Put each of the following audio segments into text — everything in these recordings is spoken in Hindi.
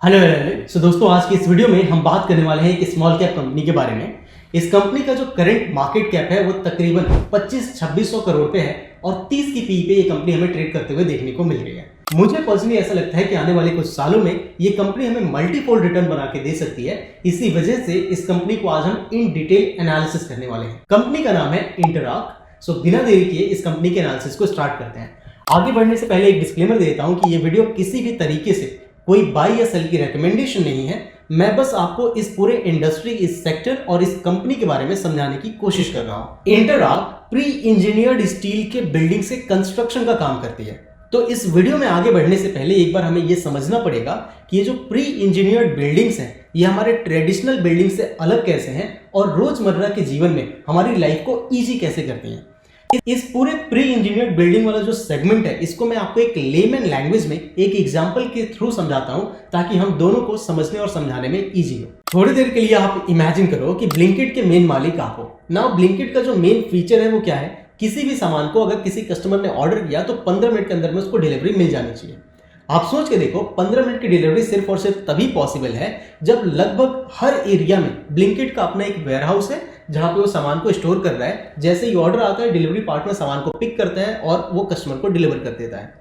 हेलो दोस्तों, आज की इस वीडियो में हम बात करने वाले हैं एक स्मॉल कैप कंपनी के बारे में। इस कंपनी का जो करंट मार्केट कैप है वो तकरीबन 25-2600 करोड़ रुपए है और 30 की पी पे ये कंपनी हमें ट्रेड करते हुए देखने को मिल रही है। मुझे पर्सनली ऐसा लगता है कि आने वाले कुछ सालों में ये कंपनी हमें मल्टीफोल्ड रिटर्न बना के दे सकती है। इसी वजह से इस कंपनी को आज हम इन डिटेल एनालिसिस करने वाले हैं। कंपनी का नाम है इंटरआर्क। सो बिना देरी किए इस कंपनी के एनालिसिस को स्टार्ट करते हैं। आगे बढ़ने से पहले एक डिस्क्लेमर देता हूं कि ये वीडियो किसी भी तरीके से कोई बाई या सेल की रिकमेंडेशन नहीं है। मैं बस आपको इस पूरे इंडस्ट्री, इस सेक्टर और इस कंपनी के बारे में समझाने की कोशिश कर रहा हूं। इंटरआर्क प्री इंजीनियर्ड स्टील के बिल्डिंग से कंस्ट्रक्शन का काम करती है। तो इस वीडियो में आगे बढ़ने से पहले एक बार हमें यह समझना पड़ेगा कि ये जो प्री इंजीनियर्ड बिल्डिंग्स हैं ये हमारे ट्रेडिशनल बिल्डिंग से अलग कैसे हैं और रोजमर्रा के जीवन में हमारी लाइफ को ईजी कैसे करती हैं। इस पूरे प्री इंजीनियर्ड बिल्डिंग वाला जो सेगमेंट है इसको मैं आपको एक लेमन लैंग्वेज में एक एग्जांपल के थ्रू समझाता हूं ताकि हम दोनों को समझने और समझाने में इजी हो। थोड़ी देर के लिए आप इमेजिन करो कि ब्लिंकिट के मेन मालिक आप हो। नाउ ब्लिंकिट का जो मेन फीचर है वो क्या है, किसी भी सामान को अगर किसी कस्टमर ने ऑर्डर किया तो 15 मिनट के अंदर में उसको डिलीवरी मिल जानी चाहिए। आप सोच के देखो, 15 मिनट की डिलीवरी सिर्फ और सिर्फ तभी पॉसिबल है जब लगभग हर एरिया में ब्लिंकिट का अपना एक वेयरहाउस है जहां पे वो सामान को स्टोर कर रहा है। जैसे ही ऑर्डर आता है डिलीवरी पार्टनर सामान को पिक करता है और वो कस्टमर को डिलीवर कर देता है।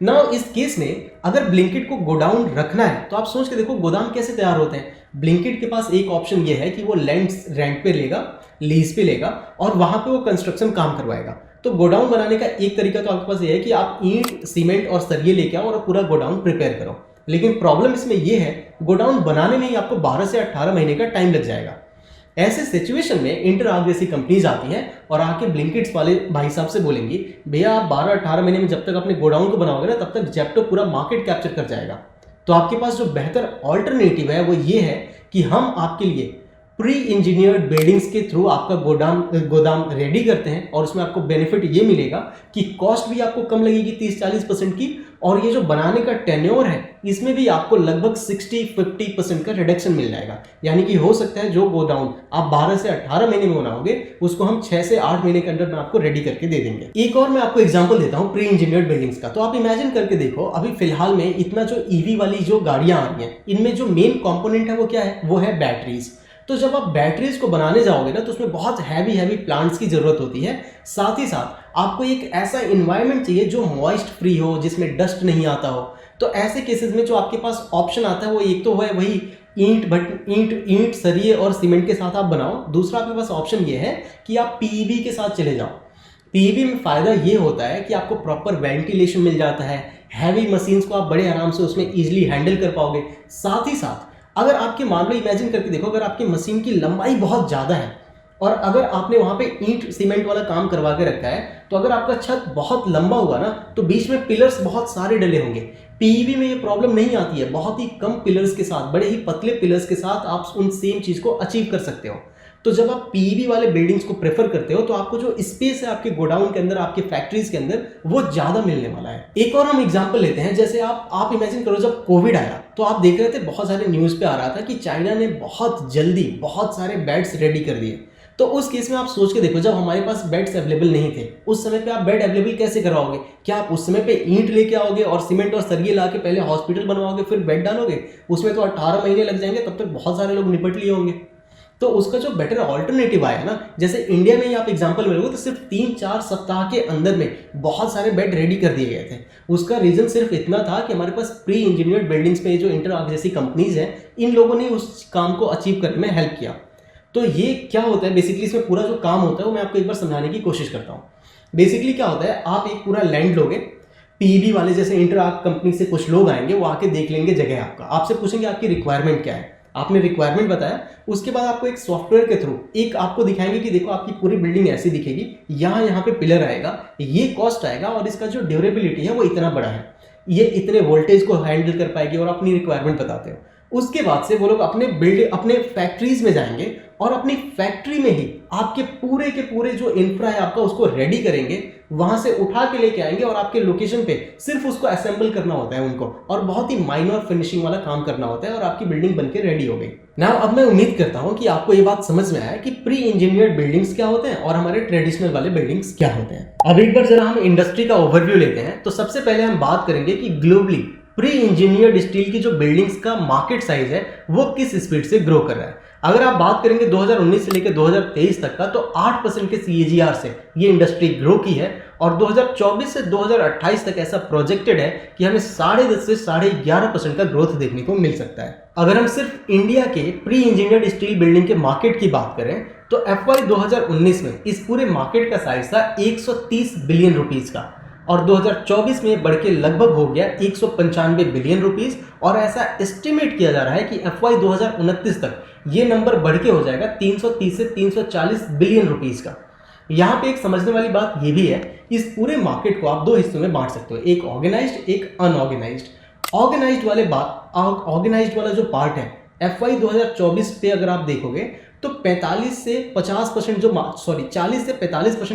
नाउ इस केस में अगर ब्लिंकिट को गोडाउन रखना है तो आप सोच के देखो गोदाम कैसे तैयार होते हैं। ब्लिंकिट के पास एक ऑप्शन ये है कि वो लैंड रेंट पे लेगा, लीज पे लेगा और वहां पे वो कंस्ट्रक्शन काम करवाएगा। तो गोडाउन बनाने का एक तरीका तो आपके पास ये है कि आप ईंट, सीमेंट और सरिये लेके आओ और पूरा गोडाउन प्रिपेयर करो। लेकिन प्रॉब्लम इसमें यह है गोडाउन बनाने में ही आपको 12 से 18 महीने का टाइम लग जाएगा। ऐसे सिचुएशन में इंटरआर्क जैसी कंपनीज आती हैं और आके ब्लिंकिट्स वाले भाई साहब से बोलेंगी, भैया आप 12-18 महीने में जब तक अपने गोडाउन को बनाओगे ना तब तक जेप्टो पूरा मार्केट कैप्चर कर जाएगा। तो आपके पास जो बेहतर ऑल्टरनेटिव है वो ये है कि हम आपके लिए प्री इंजीनियर्ड बिल्डिंग्स के थ्रू आपका गोदाम रेडी करते हैं और उसमें आपको बेनिफिट ये मिलेगा कि कॉस्ट भी आपको कम लगेगी 30-40% की, और ये जो बनाने का टेन्योर है इसमें भी आपको लगभग 60-50% का रिडक्शन मिल जाएगा। यानी कि हो सकता है जो गोडाउन आप 12 से 18 महीने में बनाओगे उसको हम 6 से 8 महीने के अंदर में आपको रेडी करके दे देंगे। एक और मैं आपको एग्जांपल देता हूं प्री इंजीनियर्ड बिल्डिंग्स का। तो आप इमेजिन करके देखो, अभी फिलहाल में इतना जो ईवी वाली जो गाड़ियां आ रही हैं इनमें जो मेन कॉम्पोनेंट है वो क्या है, वो है बैटरीज। तो जब आप बैटरीज को बनाने जाओगे ना तो उसमें बहुत हैवी प्लांट्स की जरूरत होती है। साथ ही साथ आपको एक ऐसा इन्वायरमेंट चाहिए जो मॉइस्ट फ्री हो, जिसमें डस्ट नहीं आता हो। तो ऐसे केसेस में जो आपके पास ऑप्शन आता है वो एक तो है वही ईंट, सरिये और सीमेंट के साथ आप बनाओ। दूसरा आपके पास ऑप्शन ये है कि आप पीईबी के साथ चले जाओ। पीईबी में फायदा ये होता है कि आपको प्रॉपर वेंटिलेशन मिल जाता है, हैवी मशीन्स को आप बड़े आराम से उसमें ईजिली हैंडल कर पाओगे। साथ ही साथ अगर आपके मान लो इमेजिन करके देखो, अगर आपकी मशीन की लंबाई बहुत ज़्यादा है और अगर आपने वहाँ पे ईंट सीमेंट वाला काम करवा के रखा है तो अगर आपका छत बहुत लंबा हुआ ना तो बीच में पिलर्स बहुत सारे डले होंगे। पीईबी में ये प्रॉब्लम नहीं आती है, बहुत ही कम पिलर्स के साथ, बड़े ही पतले पिलर्स के साथ आप उन सेम चीज़ को अचीव कर सकते हो। तो जब आप पीईबी वाले बिल्डिंग्स को प्रेफर करते हो तो आपको जो स्पेस है आपके गोडाउन के अंदर, आपके फैक्ट्रीज के अंदर, वो ज्यादा मिलने वाला है। एक और हम एग्जांपल लेते हैं, जैसे आप इमेजिन करो जब कोविड आया तो आप देख रहे थे बहुत सारे न्यूज पे आ रहा था कि चाइना ने बहुत जल्दी बहुत सारे बेड्स रेडी कर दिए। तो उस केस में आप सोच के देखो, जब हमारे पास बेड्स अवेलेबल नहीं थे उस समय पे आप बेड अवेलेबल कैसे करवाओगे? क्या आप उस समय पे ईंट लेके आओगे और सीमेंट और सरिये ला के पहले हॉस्पिटल बनवाओगे फिर बेड डालोगे? उसमें तो 18 महीने लग जाएंगे, तब तक बहुत सारे लोग निपट लिए होंगे। तो उसका जो बेटर ऑल्टरनेटिव आया ना, जैसे इंडिया में ही आप एग्जांपल मिलोगे तो सिर्फ 3-4 सप्ताह के अंदर में बहुत सारे बेड रेडी कर दिए गए थे। उसका रीजन सिर्फ इतना था कि हमारे पास प्री इंजीनियर्ड बिल्डिंग्स पे जो इंटरआर्क जैसी कंपनीज हैं इन लोगों ने उस काम को अचीव करने में हेल्प किया। तो ये क्या होता है बेसिकली, इसमें पूरा जो काम होता है वो मैं आपको एक बार समझाने की कोशिश करता हूँ। बेसिकली क्या होता है, आप एक पूरा लैंड लोगे, पीईबी वाले जैसे इंटरआर्क कंपनी से कुछ लोग आएंगे, वो आके देख लेंगे जगह आपका, आपसे पूछेंगे आपकी रिक्वायरमेंट क्या है। आपने रिक्वायरमेंट बताया, उसके बाद आपको एक सॉफ्टवेयर के थ्रू एक आपको दिखाएंगे कि देखो आपकी पूरी बिल्डिंग ऐसी दिखेगी, यहाँ पे पिलर आएगा, ये कॉस्ट आएगा और इसका जो ड्यूरेबिलिटी है वो इतना बड़ा है, ये इतने वोल्टेज को हैंडल कर पाएगी, और अपनी रिक्वायरमेंट बताते हो। उसके बाद से वो लोग अपने फैक्ट्रीज में जाएंगे और अपनी फैक्ट्री में ही आपके पूरे के पूरे जो इंफ्रा है आपका उसको रेडी करेंगे, वहां से उठा के लेके आएंगे और आपके लोकेशन पे सिर्फ उसको असेंबल करना होता है उनको, और बहुत ही माइनर फिनिशिंग वाला काम करना होता है और आपकी बिल्डिंग बनके रेडी हो गई। नाउ अब मैं उम्मीद करता हूं कि आपको ये बात समझ में आया कि प्री इंजीनियर्ड बिल्डिंग्स क्या होते हैं और हमारे ट्रेडिशनल वाले बिल्डिंग्स क्या होते हैं। अब एक बार जरा हम इंडस्ट्री का ओवरव्यू लेते हैं। तो सबसे पहले हम बात करेंगे कि ग्लोबली प्री इंजीनियर्ड स्टील की जो बिल्डिंग्स का मार्केट साइज है वो किस स्पीड से ग्रो कर रहा है। अगर आप बात करेंगे 2019 से लेकर 2023 तक का, तो 8% के CAGR से ये इंडस्ट्री ग्रो की है और 2024 से 2028 तक ऐसा प्रोजेक्टेड है कि हमें 10.5 से 11.5% का ग्रोथ देखने को मिल सकता है। अगर हम सिर्फ इंडिया के प्री इंजीनियर्ड स्टील बिल्डिंग के मार्केट की बात करें तो FY 2019 में इस पूरे मार्केट का साइज था 130 बिलियन रुपीज का और 2024 में बढ़ के लगभग हो गया 195 बिलियन रुपीस और ऐसा एस्टिमेट किया जा रहा है कि FY 2029 तक ये नंबर बढ़ के हो जाएगा 330 से 340 बिलियन रुपीस का। यहाँ पे एक समझने वाली बात ये भी है, इस पूरे मार्केट को आप दो हिस्सों में बांट सकते हो, एक ऑर्गेनाइज्ड एक अनऑर्गेनाइज्ड। ऑर्गेनाइज्ड वाला जो पार्ट है FY 2024 पे अगर आप देखोगे तो 40 से 50%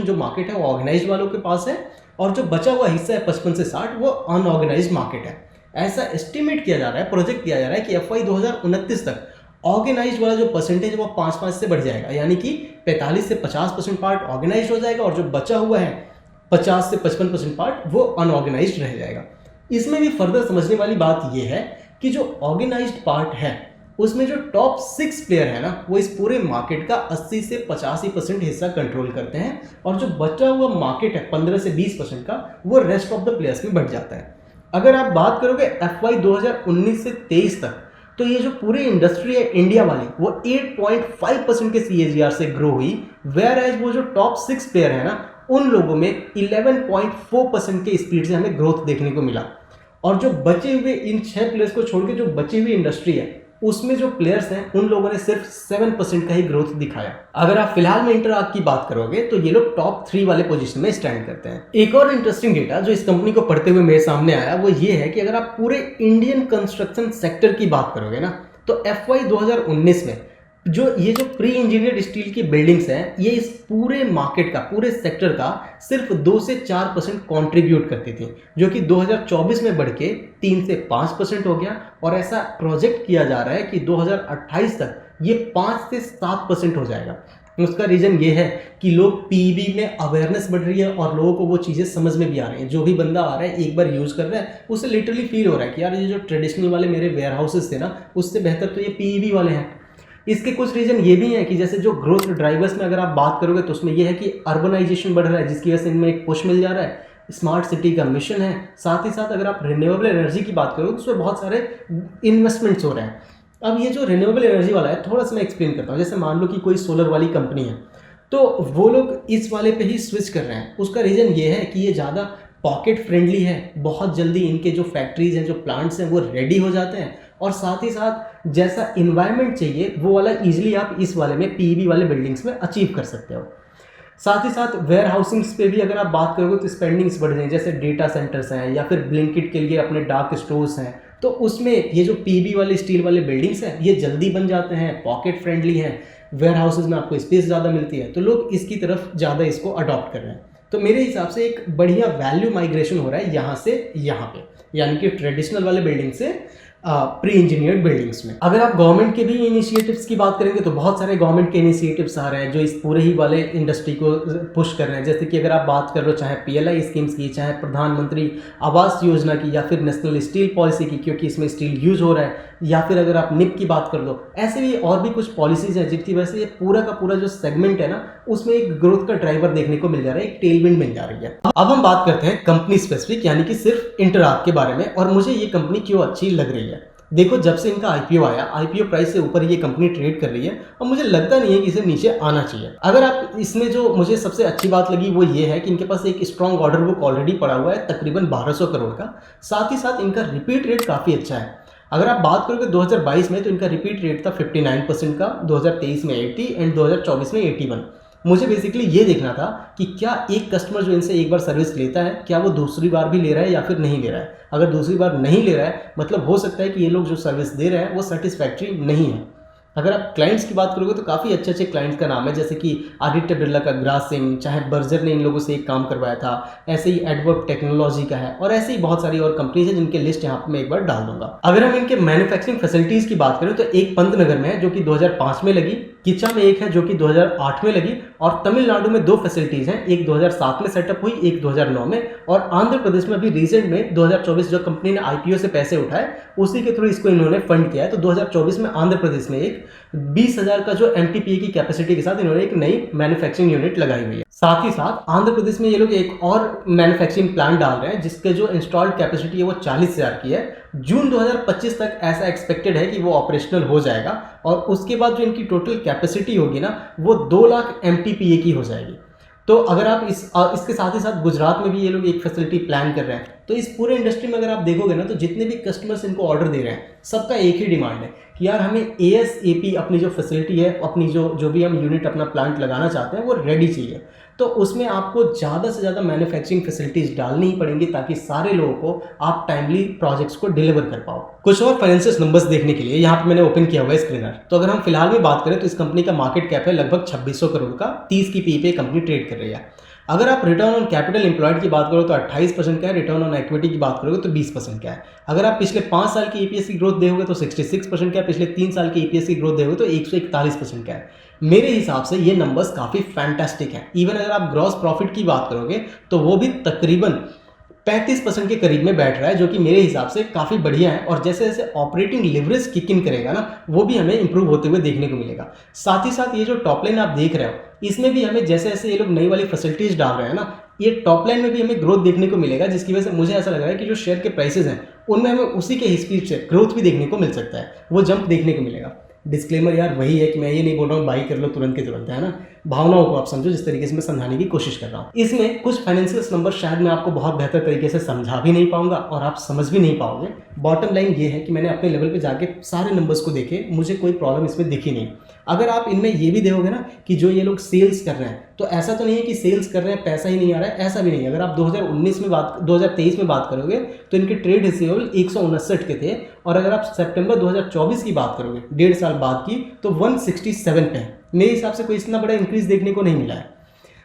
जो मार्केट है वो ऑर्गेनाइज्ड वालों के पास है और जो बचा हुआ हिस्सा है 55 से 60 वो अनऑर्गेनाइज्ड मार्केट है। ऐसा एस्टिमेट किया जा रहा है, प्रोजेक्ट किया जा रहा है कि FY 2029 तक ऑर्गेनाइज्ड वाला जो परसेंटेज वो 5 से बढ़ जाएगा, यानी कि 45 से 50% पार्ट ऑर्गेनाइज्ड हो जाएगा और जो बचा हुआ है 50 से 55% पार्ट वो अनऑर्गेनाइज्ड रह जाएगा। इसमें भी फर्दर समझने वाली बात ये है कि जो ऑर्गेनाइज्ड पार्ट है उसमें जो टॉप 6 प्लेयर है ना वो इस पूरे मार्केट का 80 से 85% हिस्सा कंट्रोल करते हैं और जो बचा हुआ मार्केट है 15 से 20% का वो रेस्ट ऑफ द प्लेयर्स में बढ़ जाता है। अगर आप बात करोगे FY 2019 से 23 तक तो ये जो पूरी इंडस्ट्री है इंडिया वाली वो 8.5% के CAGR से ग्रो हुई, वेयर एज वो जो टॉप 6 प्लेयर है ना उन लोगों में 11.4% के स्पीड से हमें ग्रोथ देखने को मिला और जो बचे हुए इन 6 प्लेयर्स को छोड़ के जो बची हुई इंडस्ट्री है उसमें जो प्लेयर्स हैं उन लोगों ने सिर्फ 7% का ही ग्रोथ दिखाया। अगर आप फिलहाल में इंटरआर्क की बात करोगे तो ये लोग टॉप 3 वाले पोजीशन में स्टैंड करते हैं। एक और इंटरेस्टिंग डेटा जो इस कंपनी को पढ़ते हुए मेरे सामने आया वो ये है कि अगर आप पूरे इंडियन कंस्ट्रक्शन सेक्टर की बात करोगे ना तो FY 2019 में ये जो प्री इंजीनियर्ड स्टील की बिल्डिंग्स हैं ये इस पूरे मार्केट का, पूरे सेक्टर का सिर्फ 2 से 4% कंट्रीब्यूट करती थी, जो कि 2024 में बढ़ के 3 से 5% हो गया और ऐसा प्रोजेक्ट किया जा रहा है कि 2028 तक ये 5 से 7% हो जाएगा। उसका रीज़न ये है कि लोग PEB में अवेयरनेस बढ़ रही है और लोगों को वो चीज़ें समझ में भी आ रही हैं। जो भी बंदा आ रहा है एक बार यूज़ कर रहा है उसे लिटरली फील हो रहा है कि यार ये जो ट्रेडिशनल वाले मेरे वेयर हाउसेस थे ना उससे बेहतर तो ये PEB वाले हैं। इसके कुछ रीजन ये भी हैं कि जैसे जो ग्रोथ ड्राइवर्स में अगर आप बात करोगे तो उसमें यह है कि अर्बनाइजेशन बढ़ रहा है जिसकी वजह से इनमें एक पुश मिल जा रहा है, स्मार्ट सिटी का मिशन है, साथ ही साथ अगर आप रिन्यूएबल एनर्जी की बात करोगे तो उसमें बहुत सारे इन्वेस्टमेंट्स हो रहे हैं। अब ये जो रिन्यूएबल एनर्जी वाला है थोड़ा सा मैं एक्सप्लेन करता हूँ। जैसे मान लो कि कोई सोलर वाली कंपनी है तो वो लोग इस वाले पे ही स्विच कर रहे हैं। उसका रीज़न ये है कि ये ज़्यादा पॉकेट फ्रेंडली है, बहुत जल्दी इनके जो फैक्ट्रीज हैं, जो प्लांट्स हैं वो रेडी हो जाते हैं और साथ ही साथ जैसा इन्वायरमेंट चाहिए वो वाला ईजिली आप इस वाले में PEB वाले बिल्डिंग्स में अचीव कर सकते हो। साथ ही साथ वेयर हाउसिंग्स पे भी अगर आप बात करोगे तो स्पेंडिंग्स बढ़ रही हैं, जैसे डेटा सेंटर्स हैं या फिर ब्लिंकिट के लिए अपने डार्क स्टोर्स हैं, तो उसमें ये जो PEB वाले स्टील वाले बिल्डिंग्स हैं ये जल्दी बन जाते हैं, पॉकेट फ्रेंडली हैं, वेयर हाउसेज में आपको स्पेस ज़्यादा मिलती है, तो लोग इसकी तरफ ज़्यादा इसको अडॉप्ट कर रहे हैं। तो मेरे हिसाब से एक बढ़िया वैल्यू माइग्रेशन हो रहा है यहाँ से यहाँ पे, यानी कि ट्रेडिशनल वाले बिल्डिंग से प्री इंजीनियर्ड बिल्डिंग्स में। अगर आप गवर्नमेंट के भी इनिशिएटिव्स की बात करेंगे तो बहुत सारे गवर्नमेंट के इनिशिएटिव्स आ रहे हैं जो इस पूरे ही वाले इंडस्ट्री को पुश कर रहे हैं। जैसे कि अगर आप बात कर लो चाहे PLI स्कीम्स की, चाहे प्रधानमंत्री आवास योजना की या फिर नेशनल स्टील पॉलिसी की, क्योंकि इसमें स्टील यूज हो रहा है, या फिर अगर आप NIP की बात कर लो, ऐसे भी और भी कुछ पॉलिसीज हैं जिनकी वजह से ये पूरा का पूरा जो सेगमेंट है ना उसमें एक ग्रोथ का ड्राइवर देखने को मिल जा रहा है, एक टेलविंड मिल जा रही है। अब हम बात करते हैं कंपनी स्पेसिफिक यानी कि सिर्फ इंटरआर्क के बारे में और मुझे ये कंपनी क्यों अच्छी लग रही है। देखो, जब से इनका IPO आया, IPO प्राइस से ऊपर ये कंपनी ट्रेड कर रही है और मुझे लगता नहीं है कि इसे नीचे आना चाहिए। अगर आप इसमें जो मुझे सबसे अच्छी बात लगी वो ये है कि इनके पास एक स्ट्रॉन्ग ऑर्डर बुक ऑलरेडी पड़ा हुआ है तकरीबन 1200 करोड़ का। साथ ही साथ इनका रिपीट रेट काफ़ी अच्छा है। अगर आप बात करोगे 2022 में तो इनका रिपीट रेट था 59% का, 2023 में 80 एंड 2024 में 81। मुझे बेसिकली ये देखना था कि क्या एक कस्टमर जो इनसे एक बार सर्विस लेता है क्या वो दूसरी बार भी ले रहा है या फिर नहीं ले रहा है। अगर दूसरी बार नहीं ले रहा है मतलब हो सकता है कि ये लोग जो सर्विस दे रहे हैं वो सेटिस्फैक्ट्री नहीं है। अगर आप क्लाइंट्स की बात करोगे तो काफ़ी अच्छे अच्छे क्लाइंट्स का नाम है, जैसे कि आदित्य बिरला का ग्रासिम, चाहे बर्जर ने इन लोगों से एक काम करवाया था, ऐसे ही एडवर्ब टेक्नोलॉजी का है और ऐसे ही बहुत सारी और कंपनीज हैं जिनके लिस्ट यहाँ पे मैं एक बार डाल दूंगा। अगर हम इनके मैन्युफैक्चरिंग फैसिलिटीज़ की बात करें तो एक पंतनगर में है जो कि 2005 में लगी, किचा में एक है जो कि 2008 में लगी, और तमिलनाडु में 2 फैसिलिटीज़ हैं, एक 2007 में सेटअप हुई, एक 2009 में, और आंध्र प्रदेश में अभी रिसेंट में 2024 जो कंपनी ने आईपीओ से पैसे उठाए उसी के थ्रू इसको इन्होंने फंड किया है। तो 2024 में आंध्र प्रदेश में एक 20,000 का जो एमटीपीए की कैपेसिटी के साथ इन्होंने एक नई मैन्युफैक्चरिंग यूनिट लगाई हुई है। साथ ही साथ आंध्र प्रदेश में ये लोग एक और मैन्युफैक्चरिंग प्लांट डाल रहे हैं जिसके जो इंस्टॉल्ड कैपेसिटी है वो 40,000 की है। जून 2025 तक ऐसा एक्सपेक्टेड है कि वो ऑपरेशनल हो जाएगा, और उसके बाद जो इनकी टोटल कैपेसिटी होगी ना वो 2 लाख एमटीपीए की हो जाएगी। तो अगर आप इसके साथ ही साथ गुजरात में भी ये लोग एक फैसिलिटी प्लान कर रहे हैं। तो इस पूरे इंडस्ट्री में अगर आप देखोगे ना तो जितने भी कस्टमर्स इनको ऑर्डर दे रहे हैं सबका एक ही डिमांड है कि यार हमें एएसएपी अपनी जो फैसिलिटी है, अपनी जो भी हम यूनिट अपना प्लांट लगाना चाहते हैं वो रेडी चाहिए। तो उसमें आपको ज़्यादा से ज़्यादा मैन्युफैक्चरिंग फैसिलिटीज़ डालनी ही पड़ेंगी ताकि सारे लोगों को आप टाइमली प्रोजेक्ट्स को डिलीवर कर पाओ। कुछ और फाइनेंशियल नंबर्स देखने के लिए यहाँ पे मैंने ओपन किया हुआ है स्क्रीनर। तो अगर हम फिलहाल में बात करें तो इस कंपनी का मार्केट कैप है लगभग 2600 करोड़ का, 30 की पी पे कंपनी ट्रेड कर रही है। अगर आप रिटर्न ऑन कैपिटल एम्प्लॉयड की बात करो तो 28% का है, रिटर्न ऑन इक्विटी की बात करोगे तो 20% का है। अगर आप पिछले 5 साल की ईपीएस की ग्रोथ देखोगे तो 66% का है, पिछले 3 साल की ईपीएस की ग्रोथ देखोगे तो 141% का है। मेरे हिसाब से ये नंबर्स काफ़ी फैंटास्टिक हैं। इवन अगर आप ग्रॉस प्रॉफिट की बात करोगे तो वो भी तकरीबन 35% के करीब में बैठ रहा है, जो कि मेरे हिसाब से काफ़ी बढ़िया है। और जैसे जैसे ऑपरेटिंग लिवरेज किक इन करेगा ना वो भी हमें इंप्रूव होते हुए देखने को मिलेगा। साथ ही साथ ये जो टॉप लाइन आप देख रहे हो इसमें भी हमें जैसे जैसे ये लोग नई वाली फैसिलिटीज़ डाल रहे हैं ना, ये टॉप लाइन में भी हमें ग्रोथ देखने को मिलेगा, जिसकी वजह से मुझे ऐसा लग रहा है कि जो शेयर के प्राइसेस हैं उनमें हमें उसी के स्पीड से ग्रोथ भी देखने को मिल सकता है, वो जंप देखने को मिलेगा। डिस्क्लेमर यार वही है कि मैं ये नहीं बोल रहा हूँ बाई कर लो तुरंत के तुरंत, है ना। भावनाओं को आप समझो जिस तरीके से मैं समझाने की कोशिश कर रहा हूँ। इसमें कुछ फाइनेंशियल नंबर शायद मैं आपको बहुत बेहतर तरीके से समझा भी नहीं पाऊंगा और आप समझ भी नहीं पाओगे। बॉटम लाइन ये है कि मैंने अपने लेवल पे जाके सारे नंबर्स को देखे, मुझे कोई प्रॉब्लम इसमें दिखी नहीं। अगर आप इनमें ये भी देखोगे ना कि जो ये लोग सेल्स कर रहे हैं तो ऐसा तो नहीं है कि सेल्स कर रहे हैं पैसा ही नहीं आ रहा है, ऐसा भी नहीं। अगर आप 2023 में बात करोगे तो इनके ट्रेड रिसीवेबल 159 के थे, और अगर आप सितंबर 2024 की बात करोगे 1.5 साल बाद की तो 167 पे है। मेरे हिसाब से कोई इतना बड़ा इंक्रीज देखने को नहीं मिला है।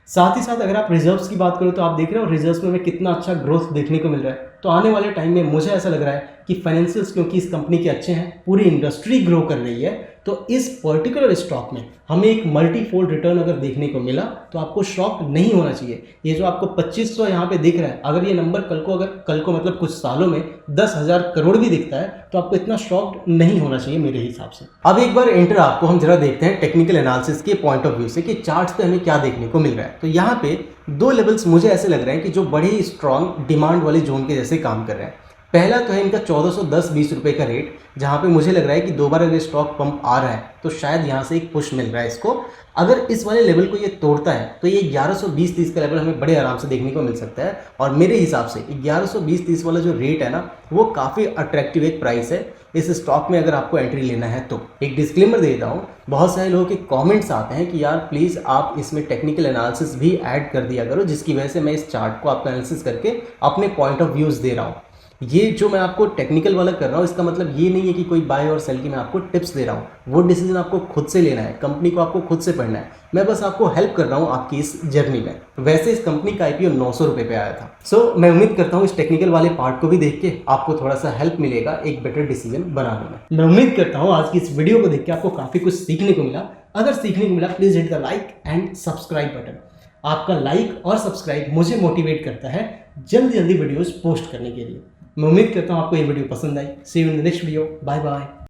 साथ ही साथ अगर आप रिजर्व्स की बात करो तो आप देख रहे हो रिजर्व्स में हमें कितना अच्छा ग्रोथ देखने को मिल रहा है। तो आने वाले टाइम में मुझे ऐसा लग रहा है कि फाइनेंशियल्स क्योंकि इस कंपनी के अच्छे हैं, पूरी इंडस्ट्री ग्रो कर रही है, तो इस पर्टिकुलर स्टॉक में हमें एक मल्टीफोल्ड रिटर्न अगर देखने को मिला तो आपको शॉक नहीं होना चाहिए। ये जो आपको 2500 यहाँ पे दिख रहा है, अगर ये नंबर कल को मतलब कुछ सालों में 10,000 करोड़ भी दिखता है तो आपको इतना शॉक नहीं होना चाहिए मेरे हिसाब से। अब एक बार एंटर आपको हम जरा देखते हैं टेक्निकल एनालिसिस के पॉइंट ऑफ व्यू से कि चार्ट्स पे हमें क्या देखने को मिल रहा है। तो यहाँ पे 2 लेवल्स मुझे ऐसे लग रहे हैं कि जो बड़े ही स्ट्रॉन्ग डिमांड वाले जोन के जैसे काम कर रहे हैं। पहला तो है इनका 1410-20 रुपये का रेट, जहाँ पे मुझे लग रहा है कि 2 बार अगर स्टॉक पंप आ रहा है तो शायद यहाँ से एक पुश मिल रहा है इसको। अगर इस वाले लेवल को ये तोड़ता है तो ये 1120-30 का लेवल हमें बड़े आराम से देखने को मिल सकता है। और मेरे हिसाब से 1120-30 वाला जो रेट है ना वो काफ़ी अट्रैक्टिव एक प्राइस है इस स्टॉक में अगर आपको एंट्री लेना है तो। एक डिस्क्लेमर दे देता हूँ, बहुत सारे लोगों के कमेंट्स आते हैं कि यार प्लीज़ आप इसमें टेक्निकल एनालिसिस भी ऐड कर दिया करो, जिसकी वजह से मैं इस चार्ट को आपका एनालिसिस करके अपने पॉइंट ऑफ व्यूज़ दे रहा हूँ। ये जो मैं आपको टेक्निकल वाला कर रहा हूँ इसका मतलब ये नहीं है कि कोई बाय और सेल की मैं आपको टिप्स दे रहा हूँ, वो डिसीजन आपको खुद से लेना है, कंपनी को आपको खुद से पढ़ना है। मैं बस आपको हेल्प कर रहा हूँ आपकी इस जर्नी में। वैसे इस कंपनी का आईपीओ 900 रुपये पे आया था। सो मैं उम्मीद करता हूँ इस टेक्निकल वाले पार्ट को भी देख के आपको थोड़ा सा हेल्प मिलेगा एक बेटर डिसीजन बनाने में। मैं उम्मीद करता हूँ आज की इस वीडियो को देख के आपको काफ़ी कुछ सीखने को मिला। अगर सीखने को मिला please hit the like and subscribe button. आपका लाइक और सब्सक्राइब मुझे मोटिवेट करता है जल्दी जल्दी वीडियोज़ पोस्ट करने के लिए। मैं उम्मीद करता हूँ आपको ये वीडियो पसंद आई। See you in the next video. Bye bye.